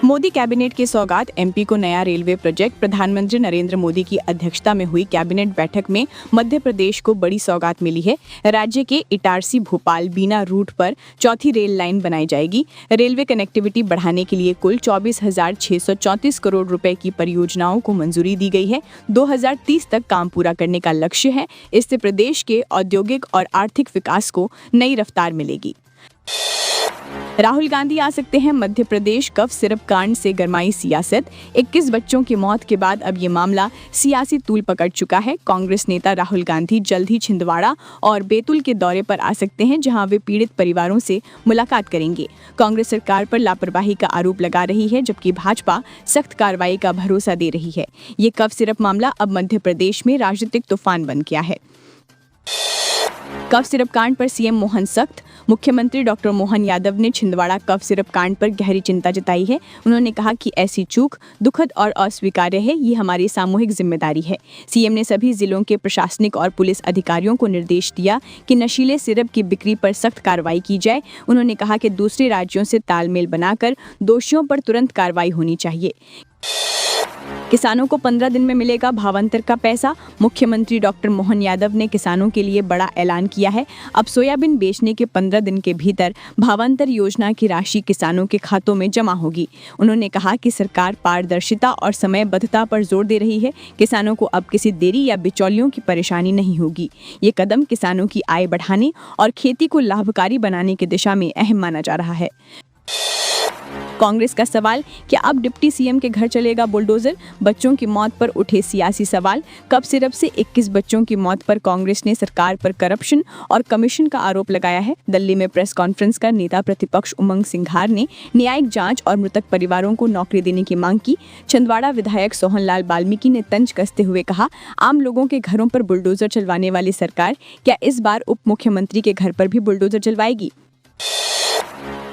Modi cabinet की सौगात, MP को नया रेलवे प्रोजेक्ट। प्रधानमंत्री नरेंद्र मोदी की अध्यक्षता में हुई कैबिनेट बैठक में मध्य प्रदेश को बड़ी सौगात मिली है। राज्य के इटारसी भोपाल बीना रूट पर चौथी रेल लाइन बनाई जाएगी। रेलवे कनेक्टिविटी बढ़ाने के लिए कुल 24,634 करोड़ रुपए की परियोजनाओं को मंजूरी दी गई है। 2030 तक काम पूरा करने का लक्ष्य है। इससे प्रदेश के औद्योगिक और आर्थिक विकास को नई रफ्तार मिलेगी। राहुल गांधी आ सकते हैं मध्य प्रदेश। कफ सिरप कांड से गरमाई सियासत। 21 बच्चों की मौत के बाद अब ये मामला सियासी तूल पकड़ चुका है। कांग्रेस नेता राहुल गांधी जल्द ही छिंदवाड़ा और बैतूल के दौरे पर आ सकते हैं, जहां वे पीड़ित परिवारों से मुलाकात करेंगे। कांग्रेस सरकार पर लापरवाही का आरोप लगा रही है, जबकि भाजपा सख्त कार्रवाई का भरोसा दे रही है। ये कफ सिरप मामला अब मध्य प्रदेश में राजनीतिक तूफान बन गया है। कफ सिरप कांड पर सीएम मोहन सख्त। मुख्यमंत्री डॉक्टर मोहन यादव ने छिंदवाड़ा कफ सिरप कांड पर गहरी चिंता जताई है। उन्होंने कहा कि ऐसी चूक दुखद और अस्वीकार्य है। ये हमारी सामूहिक जिम्मेदारी है। सीएम ने सभी जिलों के प्रशासनिक और पुलिस अधिकारियों को निर्देश दिया कि नशीले सिरप की बिक्री पर सख्त कार्रवाई की जाए। उन्होंने कहा कि दूसरे राज्यों से तालमेल बनाकर दोषियों पर तुरंत कार्रवाई होनी चाहिए। किसानों को 15 दिन में मिलेगा भावांतर का पैसा। मुख्यमंत्री डॉक्टर मोहन यादव ने किसानों के लिए बड़ा ऐलान किया है। अब सोयाबीन बेचने के 15 दिन के भीतर भावांतर योजना की राशि किसानों के खातों में जमा होगी। उन्होंने कहा कि सरकार पारदर्शिता और समयबद्धता पर जोर दे रही है। किसानों को अब किसी देरी या बिचौलियों की परेशानी नहीं होगी। ये कदम किसानों की आय बढ़ाने और खेती को लाभकारी बनाने की दिशा में अहम माना जा रहा है। कांग्रेस का सवाल, क्या अब डिप्टी सीएम के घर चलेगा बुलडोजर? बच्चों की मौत पर उठे सियासी सवाल। कफ सिरप से 21 बच्चों की मौत पर कांग्रेस ने सरकार पर करप्शन और कमीशन का आरोप लगाया है। दिल्ली में प्रेस कॉन्फ्रेंस कर नेता प्रतिपक्ष उमंग सिंघार ने न्यायिक जांच और मृतक परिवारों को नौकरी देने की मांग की। छिंदवाड़ा विधायक सोहनलाल वाल्मीकि ने तंज कसते हुए कहा, आम लोगों के घरों पर बुलडोजर चलवाने वाली सरकार क्या इस बार उप मुख्यमंत्री के घर पर भी बुलडोजर चलवाएगी?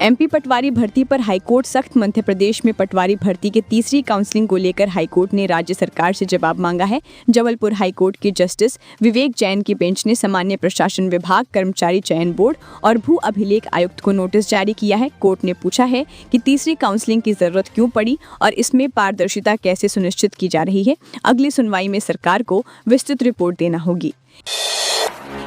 एमपी पटवारी भर्ती पर हाईकोर्ट सख्त। मध्य प्रदेश में पटवारी भर्ती के तीसरी काउंसलिंग को लेकर हाईकोर्ट ने राज्य सरकार से जवाब मांगा है। जबलपुर हाईकोर्ट के जस्टिस विवेक जैन की बेंच ने सामान्य प्रशासन विभाग, कर्मचारी चयन बोर्ड और भू अभिलेख आयुक्त को नोटिस जारी किया है। कोर्ट ने पूछा है कि तीसरी काउंसलिंग की जरूरत क्यों पड़ी और इसमें पारदर्शिता कैसे सुनिश्चित की जा रही है। अगली सुनवाई में सरकार को विस्तृत रिपोर्ट देना होगी।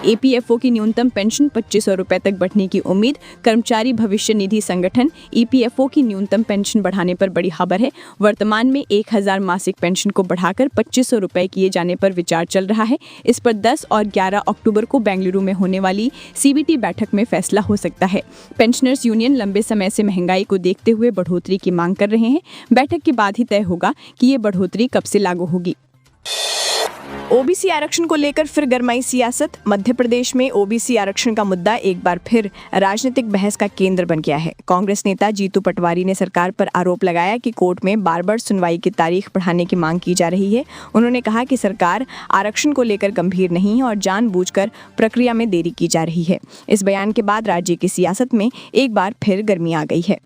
ईपीएफओ की न्यूनतम पेंशन 2500 रुपए तक बढ़ने की उम्मीद। कर्मचारी भविष्य निधि संगठन ईपीएफओ की न्यूनतम पेंशन बढ़ाने पर बड़ी खबर है। वर्तमान में 1000 मासिक पेंशन को बढ़ाकर 2500 रुपए किए जाने पर विचार चल रहा है। इस पर 10 और 11 अक्टूबर को बेंगलुरु में होने वाली सीबीटी बैठक में फैसला हो सकता है। पेंशनर्स यूनियन लंबे समय से महंगाई को देखते हुए बढ़ोतरी की मांग कर रहे हैं। बैठक के बाद ही तय होगा कि ये बढ़ोतरी कब से लागू होगी। ओबीसी आरक्षण को लेकर फिर गरमाई सियासत। मध्य प्रदेश में ओबीसी आरक्षण का मुद्दा एक बार फिर राजनीतिक बहस का केंद्र बन गया है। कांग्रेस नेता जीतू पटवारी ने सरकार पर आरोप लगाया कि कोर्ट में बार-बार सुनवाई की तारीख बढ़ाने की मांग की जा रही है। उन्होंने कहा कि सरकार आरक्षण को लेकर गंभीर नहीं है और जानबूझकर प्रक्रिया में देरी की जा रही है। इस बयान के बाद राज्य की सियासत में एक बार फिर गर्मी आ गई है।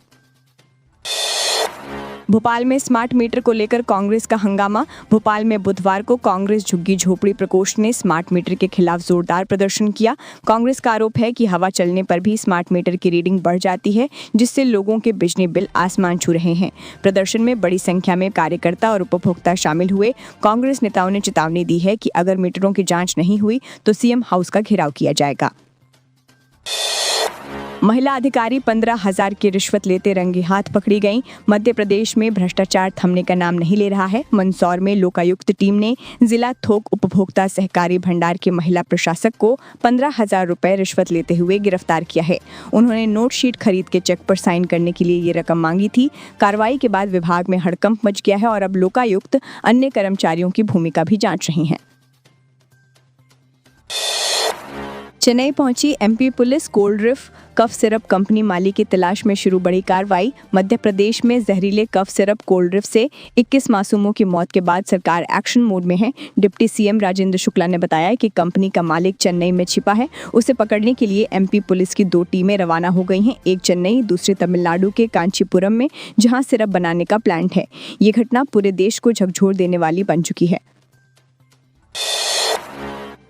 भोपाल में स्मार्ट मीटर को लेकर कांग्रेस का हंगामा। भोपाल में बुधवार को कांग्रेस झुग्गी झोपड़ी प्रकोष्ठ ने स्मार्ट मीटर के खिलाफ जोरदार प्रदर्शन किया। कांग्रेस का आरोप है कि हवा चलने पर भी स्मार्ट मीटर की रीडिंग बढ़ जाती है, जिससे लोगों के बिजली बिल आसमान छू रहे हैं। प्रदर्शन में बड़ी संख्या में कार्यकर्ता और उपभोक्ता शामिल हुए। कांग्रेस नेताओं ने चेतावनी दी है कि अगर मीटरों की जांच नहीं हुई तो सीएम हाउस का घेराव किया जाएगा। महिला अधिकारी 15,000 की रिश्वत लेते रंगे हाथ पकड़ी गईं। मध्य प्रदेश में भ्रष्टाचार थमने का नाम नहीं ले रहा है। मंदसौर में लोकायुक्त टीम ने जिला थोक उपभोक्ता सहकारी भंडार के महिला प्रशासक को 15,000 रुपए रिश्वत लेते हुए गिरफ्तार किया है। उन्होंने नोट शीट खरीद के चेक पर साइन करने के लिए ये रकम मांगी थी। कार्रवाई के बाद विभाग में हड़कंप मच गया है और अब लोकायुक्त अन्य कर्मचारियों की भूमिका भी जांच रही है। चेन्नई पहुंची MP police. Coldrif cough syrup company मालिक की तलाश में शुरू बड़ी कार्रवाई। मध्य प्रदेश में जहरीले कफ सिरप कोल्ड्रिफ से 21 मासूमों की मौत के बाद सरकार एक्शन मोड में है। डिप्टी सीएम राजेंद्र शुक्ला ने बताया कि कंपनी का मालिक चेन्नई में छिपा है। उसे पकड़ने के लिए एमपी पुलिस की 2 टीमें रवाना हो गई हैं, एक चेन्नई, दूसरी तमिलनाडु के कांचीपुरम में, जहां सिरप बनाने का प्लांट है। ये घटना पूरे देश को झकझोर देने वाली बन चुकी है।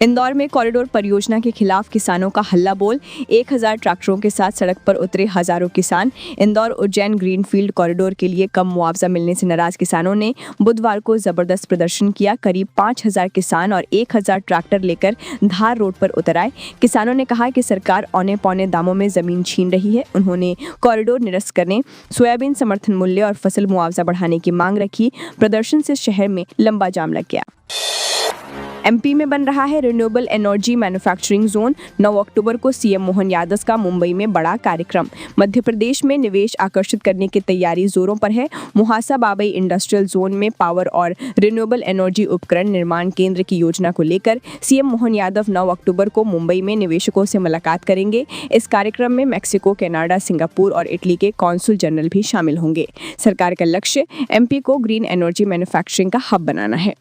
इंदौर में कॉरिडोर परियोजना के खिलाफ किसानों का हल्ला बोल। 1000 ट्रैक्टरों के साथ सड़क पर उतरे हजारों किसान। इंदौर उज्जैन ग्रीनफील्ड कॉरिडोर के लिए कम मुआवजा मिलने से नाराज किसानों ने बुधवार को जबरदस्त प्रदर्शन किया। करीब 5000 किसान और 1000 ट्रैक्टर लेकर धार रोड पर उतर आए। किसानों ने कहा कि सरकार औने पौने दामों में जमीन छीन रही है। उन्होंने कॉरिडोर निरस्त करने, सोयाबीन समर्थन मूल्य और फसल मुआवजा बढ़ाने की मांग रखी। प्रदर्शन से शहर में लंबा जाम लग गया। एमपी में बन रहा है रिन्यूएबल एनर्जी मैन्युफैक्चरिंग जोन। 9 अक्टूबर को सीएम मोहन यादव का मुंबई में बड़ा कार्यक्रम। मध्य प्रदेश में निवेश आकर्षित करने की तैयारी जोरों पर है। मुहासा बाबई इंडस्ट्रियल जोन में पावर और रिन्यूएबल एनर्जी उपकरण निर्माण केंद्र की योजना को लेकर सीएम मोहन यादव 9 अक्टूबर को मुंबई में निवेशकों से मुलाकात करेंगे। इस कार्यक्रम में मैक्सिको, कनाडा, सिंगापुर और इटली के कॉन्सुल जनरल भी शामिल होंगे। सरकार का लक्ष्य एमपी को ग्रीन एनर्जी मैन्युफैक्चरिंग का हब बनाना है।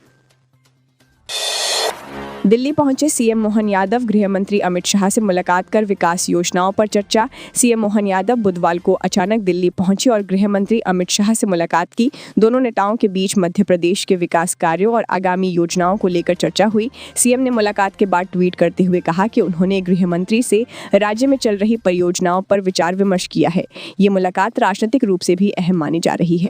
दिल्ली पहुंचे सीएम मोहन यादव। गृह मंत्री अमित शाह से मुलाकात कर विकास योजनाओं पर चर्चा। सीएम मोहन यादव बुधवार को अचानक दिल्ली पहुंचे और गृह मंत्री अमित शाह से मुलाकात की। दोनों नेताओं के बीच मध्य प्रदेश के विकास कार्यों और आगामी योजनाओं को लेकर चर्चा हुई। सीएम ने मुलाकात के बाद ट्वीट करते हुए कहा कि उन्होंने गृह मंत्री से राज्य में चल रही परियोजनाओं पर विचार विमर्श किया है। ये मुलाकात राजनीतिक रूप से भी अहम मानी जा रही है।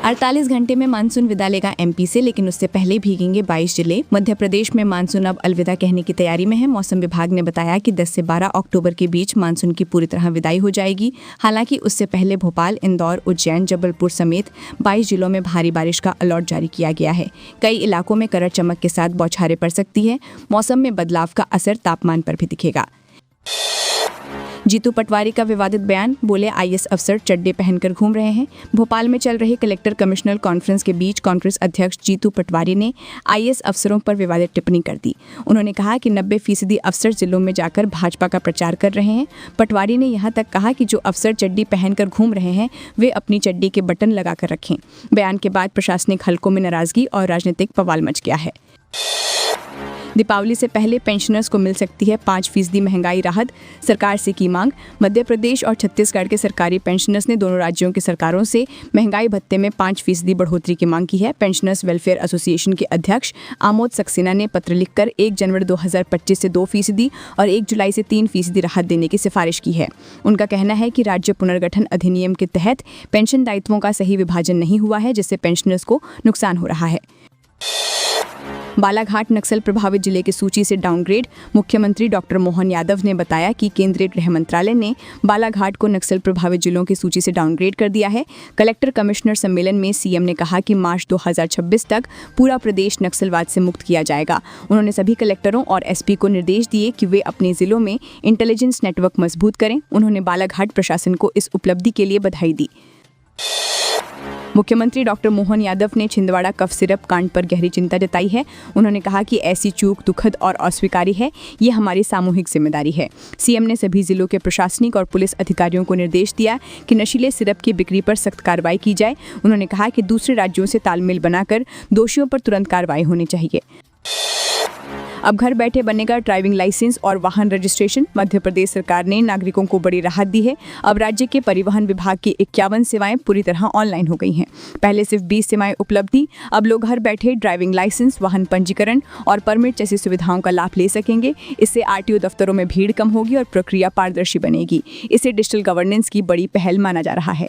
48 घंटे में मानसून विदा लेगा एमपी से, लेकिन उससे पहले भीगेंगे 22 जिले। मध्य प्रदेश में मानसून अब अलविदा कहने की तैयारी में है। मौसम विभाग ने बताया कि 10 से 12 अक्टूबर के बीच मानसून की पूरी तरह विदाई हो जाएगी। हालांकि उससे पहले भोपाल, इंदौर, उज्जैन, जबलपुर समेत 22 जिलों में भारी बारिश का अलर्ट जारी किया गया है। कई इलाकों में करड़ चमक के साथ बौछारें पड़ सकती है। मौसम में बदलाव का असर तापमान पर भी दिखेगा। जीतू पटवारी का विवादित बयान। बोले आईएएस अफसर चड्डे पहनकर घूम रहे हैं। भोपाल में चल रहे कलेक्टर कमिश्नर कॉन्फ्रेंस के बीच कांग्रेस अध्यक्ष जीतू पटवारी ने आईएएस अफसरों पर विवादित टिप्पणी कर दी। उन्होंने कहा कि 90% अफसर जिलों में जाकर भाजपा का प्रचार कर रहे हैं। पटवारी ने यहां तक कहा कि जो अफसर चड्डी पहनकर घूम रहे हैं वे अपनी चड्डी के बटन लगाकर रखें। बयान के बाद प्रशासनिक हलकों में नाराजगी और राजनीतिक बवाल मच गया है। दीपावली से पहले पेंशनर्स को मिल सकती है 5% महंगाई राहत। सरकार से की मांग। मध्य प्रदेश और छत्तीसगढ़ के सरकारी पेंशनर्स ने दोनों राज्यों की सरकारों से महंगाई भत्ते में 5% बढ़ोतरी की मांग की है। पेंशनर्स वेलफेयर एसोसिएशन के अध्यक्ष आमोद सक्सेना ने पत्र लिखकर 1 जनवरी 2025 से 2% और 1 जुलाई से 3% राहत देने की सिफारिश की है। उनका कहना है कि राज्य पुनर्गठन अधिनियम के तहत पेंशन दायित्वों का सही विभाजन नहीं हुआ है, जिससे पेंशनर्स को नुकसान हो रहा है। बालाघाट नक्सल प्रभावित जिले की सूची से डाउनग्रेड। मुख्यमंत्री डॉक्टर मोहन यादव ने बताया कि केंद्रीय गृह मंत्रालय ने बालाघाट को नक्सल प्रभावित जिलों की सूची से डाउनग्रेड कर दिया है। कलेक्टर कमिश्नर सम्मेलन में सीएम ने कहा कि मार्च 2026 तक पूरा प्रदेश नक्सलवाद से मुक्त किया जाएगा। उन्होंने सभी कलेक्टरों और एसपी को निर्देश दिए कि वे अपने जिलों में इंटेलिजेंस नेटवर्क मजबूत करें। उन्होंने बालाघाट प्रशासन को इस उपलब्धि के लिए बधाई दी। मुख्यमंत्री डॉक्टर मोहन यादव ने छिंदवाड़ा कफ सिरप कांड पर गहरी चिंता जताई है। उन्होंने कहा कि ऐसी चूक दुखद और अस्वीकार्य है। ये हमारी सामूहिक जिम्मेदारी है। सीएम ने सभी जिलों के प्रशासनिक और पुलिस अधिकारियों को निर्देश दिया कि नशीले सिरप की बिक्री पर सख्त कार्रवाई की जाए। उन्होंने कहा कि दूसरे राज्यों से तालमेल बनाकर दोषियों पर तुरंत कार्रवाई होनी चाहिए। अब घर बैठे बनेगा ड्राइविंग लाइसेंस और वाहन रजिस्ट्रेशन। मध्य प्रदेश सरकार ने नागरिकों को बड़ी राहत दी है। अब राज्य के परिवहन विभाग की 51 सेवाएं पूरी तरह ऑनलाइन हो गई हैं। पहले सिर्फ 20 सेवाएं उपलब्ध थी। अब लोग घर बैठे ड्राइविंग लाइसेंस, वाहन पंजीकरण और परमिट जैसी सुविधाओं का लाभ ले सकेंगे। इससे आरटीओ दफ्तरों में भीड़ कम होगी और प्रक्रिया पारदर्शी बनेगी। इसे डिजिटल गवर्नेंस की बड़ी पहल माना जा रहा है।